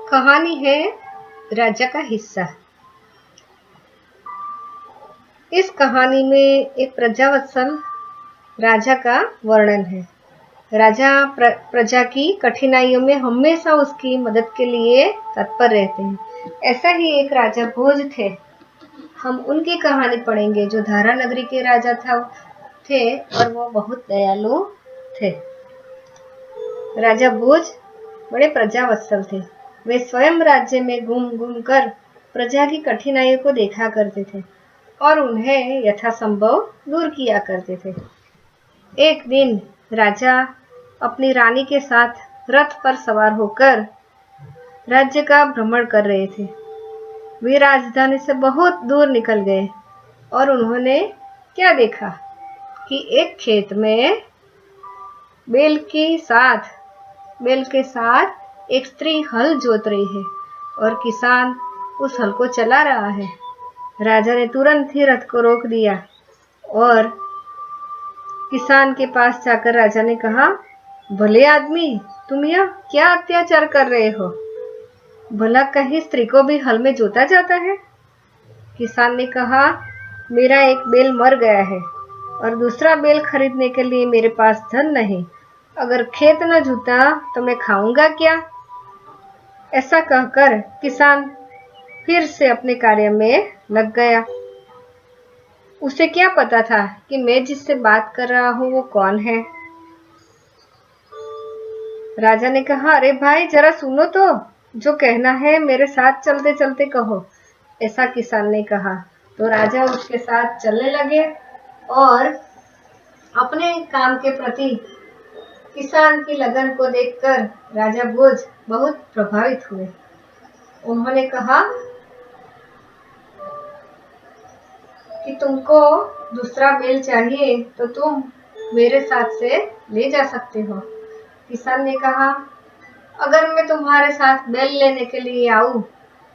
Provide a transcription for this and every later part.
कहानी है राजा का हिस्सा। इस कहानी में एक प्रजावत्सल राजा का वर्णन है। राजा प्रजा की कठिनाइयों में हमेशा उसकी मदद के लिए तत्पर रहते हैं। ऐसा ही एक राजा भोज थे। हम उनकी कहानी पढ़ेंगे जो धारा नगरी के राजा थे और वो बहुत दयालु थे। राजा भोज बड़े प्रजावत्सल थे। वे स्वयं राज्य में घूम घूम कर प्रजा की कठिनाइयों को देखा करते थे और उन्हें यथासंभव दूर किया करते थे। एक दिन राजा अपनी रानी के साथ रथ पर सवार होकर राज्य का भ्रमण कर रहे थे। वे राजधानी से बहुत दूर निकल गए और उन्होंने क्या देखा कि एक खेत में बैल के साथ एक स्त्री हल जोत रही है और किसान उस हल को चला रहा है। राजा ने तुरंत ही रथ को रोक दिया और किसान के पास जाकर राजा ने कहा, भले आदमी, तुम यह क्या अत्याचार कर रहे हो? भला कहीं स्त्री को भी हल में जोता जाता है? किसान ने कहा, मेरा एक बैल मर गया है और दूसरा बैल खरीदने के लिए मेरे पास धन नहीं। अगर खेत न जोता तो मैं खाऊंगा क्या? ऐसा कहकर किसान फिर से अपने कार्य में लग गया। उसे क्या पता था कि मैं जिससे बात कर रहा हूँ वो कौन है। राजा ने कहा, अरे भाई, जरा सुनो तो, जो कहना है मेरे साथ चलते चलते कहो। ऐसा किसान ने कहा। तो राजा उसके साथ चलने लगे और अपने काम के प्रति किसान की लगन को देखकर राजा भोज बहुत प्रभावित हुए। उन्होंने कहा कि तुमको दूसरा बैल चाहिए तो तुम मेरे साथ से ले जा सकते हो। किसान ने कहा, अगर मैं तुम्हारे साथ बैल लेने के लिए आऊं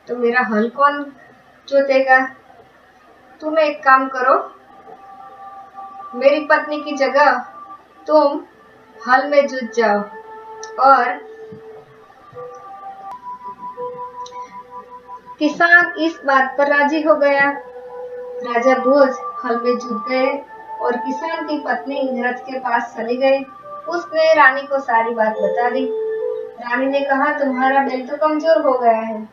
तो मेरा हल कौन जोतेगा? तुम एक काम करो, मेरी पत्नी की जगह तुम हल में जुट जाओ। और किसान इस बात पर राजी हो गया। राजा भोज हल में जुट गए और किसान की पत्नी रथ के पास चली गई। उसने रानी को सारी बात बता दी। रानी ने कहा, तुम्हारा बैल तो कमजोर हो गया है,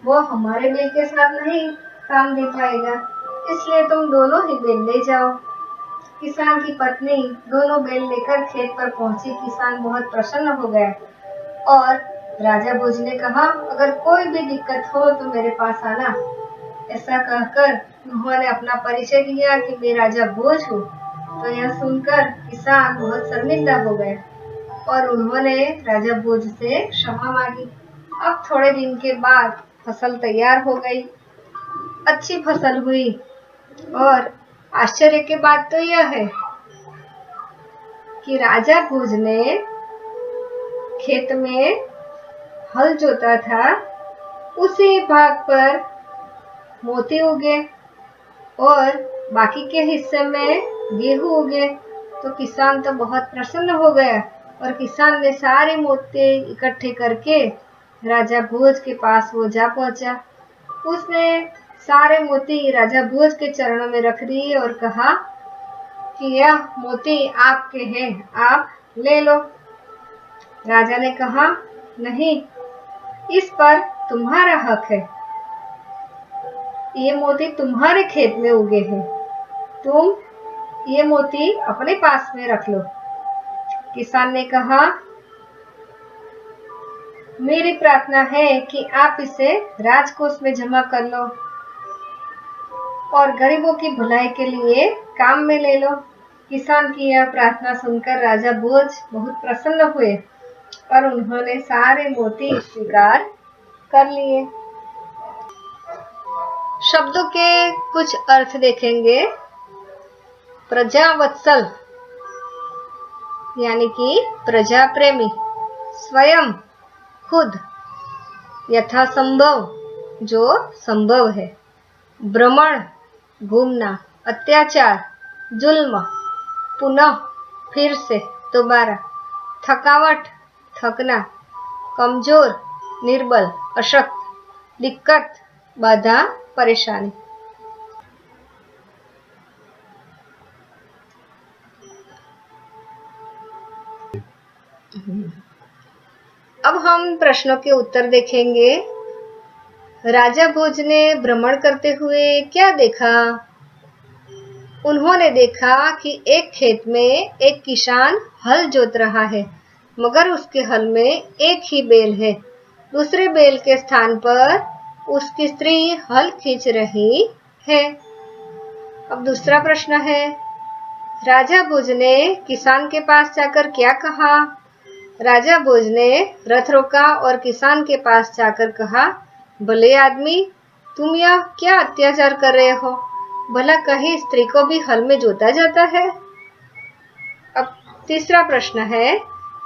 वो हमारे बैल के साथ नहीं काम दे पाएगा, इसलिए तुम दोनों ही बैल ले जाओ। किसान की पत्नी दोनों बैल लेकर खेत पर पहुंची। किसान बहुत प्रसन्न हो गया और राजा भोज ने कहा, अगर कोई भी दिक्कत हो तो मेरे पास आना। ऐसा कहकर उन्होंने अपना परिचय दिया कि मैं राजा भोज हूँ। तो यह सुनकर किसान बहुत शर्मिंदा हो गए और उन्होंने राजा भोज से क्षमा मांगी। अब थोड़े दिन के बाद फसल तैयार हो गई। अच्छी फसल हुई और आश्चर्य की बात तो यह है कि राजा भोज ने खेत में हल जोता था, उसी भाग पर मोती उगे और बाकी के हिस्से में गेहूं उगे। तो किसान तो बहुत प्रसन्न हो गया और किसान ने सारे मोती इकट्ठे करके राजा भोज के पास वो जा पहुंचा। उसने सारे मोती राजा भोज के चरणों में रख दिए और कहा कि यह मोती आपके हैं, आप ले लो। राजा ने कहा, नहीं, इस पर तुम्हारा हक है, ये मोती तुम्हारे खेत में उगे हैं, तुम ये मोती अपने पास में रख लो। किसान ने कहा, मेरी प्रार्थना है कि आप इसे राजकोष में जमा कर लो और गरीबों की भलाई के लिए काम में ले लो। किसान की यह प्रार्थना सुनकर राजा भोज बहुत प्रसन्न हुए और उन्होंने सारे मोती स्वीकार कर लिए। शब्दों के कुछ अर्थ देखेंगे। प्रजावत्सल यानी कि प्रजा प्रेमी, स्वयं, खुद, यथासंभव, जो संभव है, भ्रमण, घूमना, अत्याचार, जुल्म, पुनः, फिर से, दोबारा, थकावट, थकना, कमजोर, निर्बल, अशक्त, दिक्कत, बाधा, परेशानी। अब हम प्रश्नों के उत्तर देखेंगे। राजा भोज ने भ्रमण करते हुए क्या देखा? उन्होंने देखा कि एक खेत में एक किसान हल जोत रहा है, मगर उसके हल में एक ही बैल है। दूसरे बैल के स्थान पर उसकी स्त्री हल खींच रही है। अब दूसरा प्रश्न है, राजा भोज ने किसान के पास जाकर क्या कहा? राजा भोज ने रथ रोका और किसान के पास जाकर कहा, भले आदमी, तुम यह क्या अत्याचार कर रहे हो? भला कहीं स्त्री को भी हल में जोता जाता है? अब तीसरा प्रश्न है,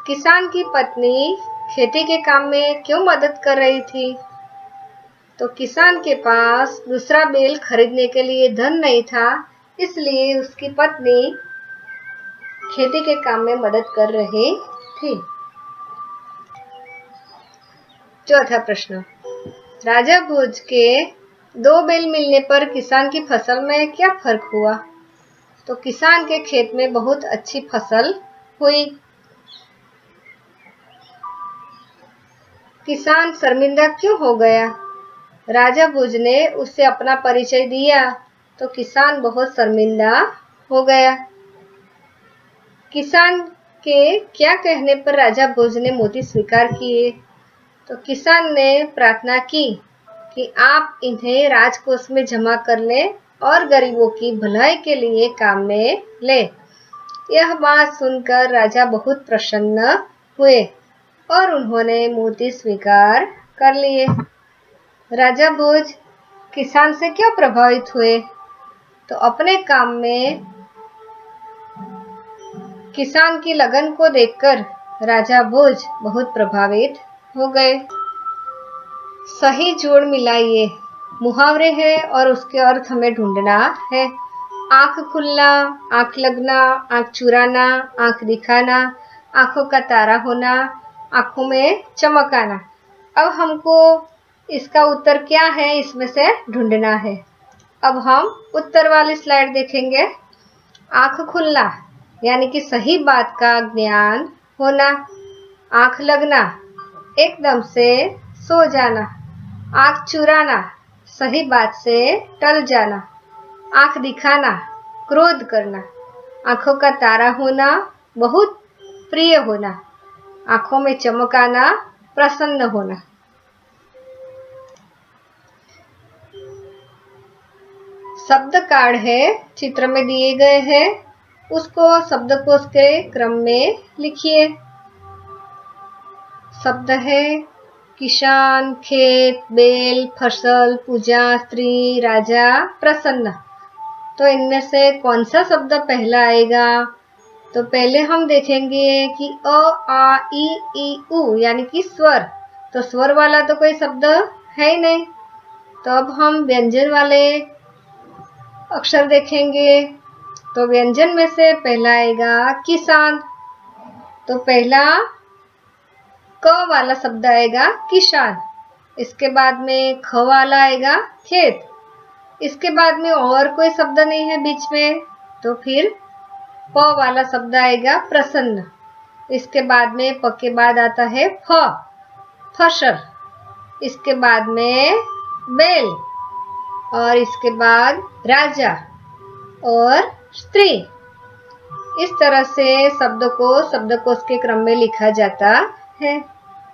किसान की पत्नी खेती के काम में क्यों मदद कर रही थी? तो किसान के पास दूसरा बैल खरीदने के लिए धन नहीं था, इसलिए उसकी पत्नी खेती के काम में मदद कर रही थी। चौथा प्रश्न, राजा भोज के दो बैल मिलने पर किसान की फसल में क्या फर्क हुआ? तो किसान के खेत में बहुत अच्छी फसल हुई। किसान शर्मिंदा क्यों हो गया? राजा भोज ने उससे अपना परिचय दिया तो किसान बहुत शर्मिंदा हो गया। किसान के क्या कहने पर राजा भोज ने मोती स्वीकार किए? तो किसान ने प्रार्थना की कि आप इन्हें राजकोष में जमा कर लें और गरीबों की भलाई के लिए काम में लें। यह बात सुनकर राजा बहुत प्रसन्न हुए और उन्होंने मोती स्वीकार कर लिए। राजा भोज किसान से क्यों प्रभावित हुए? तो अपने काम में किसान की लगन को देखकर राजा भोज बहुत प्रभावित हो गए। सही जोड़ मिलाइए। मुहावरे है और उसके अर्थ हमें ढूंढना है। आंख खुलना, आंख लगना, आंख चुराना, आंख दिखाना, आंखों का तारा होना, आंखों में चमक आना। अब हमको इसका उत्तर क्या है इसमें से ढूंढना है। अब हम उत्तर वाली स्लाइड देखेंगे। आंख खुलना यानी कि सही बात का ज्ञान होना। आंख लगना, एकदम से सो जाना। आंख चुराना, सही बात से टल जाना। आंख दिखाना, क्रोध करना। आंखों का तारा होना, बहुत प्रिय होना। आंखों में चमक आना, प्रसन्न होना। शब्द कार्ड है, चित्र में दिए गए हैं, उसको शब्दकोश के क्रम में लिखिए। शब्द है किसान, खेत, बैल, फसल, पूजा, स्त्री, राजा, प्रसन्न। तो इनमें से कौन सा शब्द पहला आएगा? तो पहले हम देखेंगे कि अ, आ, ई, उ यानी कि स्वर। तो स्वर वाला तो कोई शब्द है ही नहीं। तो अब हम व्यंजन वाले अक्षर देखेंगे। तो व्यंजन में से पहला आएगा किसान। तो पहला क वाला शब्द आएगा किसान। इसके बाद में ख वाला आएगा खेत। इसके बाद में और कोई शब्द नहीं है बीच में, तो फिर प वाला शब्द आएगा प्रसन्न। इसके बाद में प के बाद आता है फ, फसल। इसके बाद में बैल और इसके बाद राजा और स्त्री। इस तरह से शब्द को शब्दकोश के क्रम में लिखा जाता है।